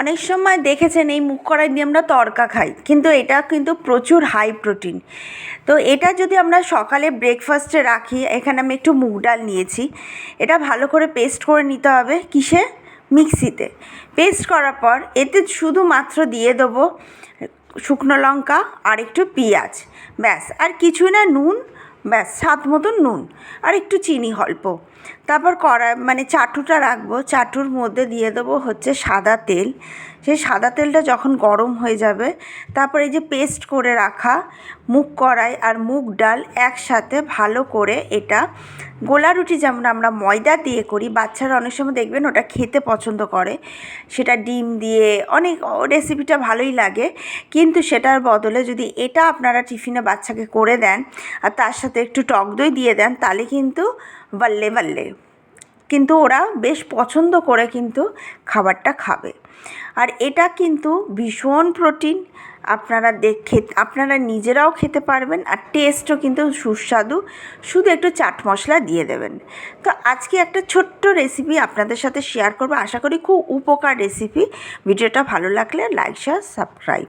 অনেক সময় দেখেছেন এই মুগ কড়াই দিয়ে আমরা তড়কা খাই, কিন্তু এটা কিন্তু প্রচুর হাই প্রোটিন। তো এটা যদি আমরা সকালে ব্রেকফাস্টে রাখি, এখানে আমি একটু মুগ ডাল নিয়েছি, এটা ভালো করে পেস্ট করে নিতে হবে। কিসে? মিক্সিতে। পেস্ট করার পর এতে শুধুমাত্র দিয়ে দেবো শুকনো লঙ্কা আর একটু পেঁয়াজ, ব্যাস, আর কিছুই না, নুন, ব্যাস, স্বাদ মতন নুন, আর একটু চিনি অল্প। তারপর চাটুটা রাখবো, চাটুর মধ্যে দিয়ে দেবো হচ্ছে সাদা তেল। সেই সাদা তেলটা যখন গরম হয়ে যাবে, তারপর এই যে পেস্ট করে রাখা মুগ কড়াই আর মুগ ডাল একসাথে ভালো করে এটা গোলা রুটি যেমন আমরা ময়দা দিয়ে করি, বাচ্চারা অনেক সময় দেখবেন ওটা খেতে পছন্দ করে, সেটা ডিম দিয়ে অনেক রেসিপিটা ভালোই লাগে। কিন্তু সেটার বদলে যদি এটা আপনারা টিফিনে বাচ্চাকে করে দেন আর তার সাথে একটু টক দই দিয়ে দেন, তাহলে কিন্তু বাল্লে বাল্লে, কিন্তু ওরা বেশ পছন্দ করে কিন্তু খাবারটা খাবে। আর এটা কিন্তু ভীষণ প্রোটিন, আপনারা নিজেরাও খেতে পারবেন, আর টেস্টও কিন্তু সুস্বাদু। শুধু একটু চাট মশলা দিয়ে দেবেন। তো আজকে একটা ছোট্ট রেসিপি আপনাদের সাথে শেয়ার করবো, আশা করি খুব উপকার রেসিপি। ভিডিওটা ভালো লাগলে লাইক, শেয়ার, সাবস্ক্রাইব।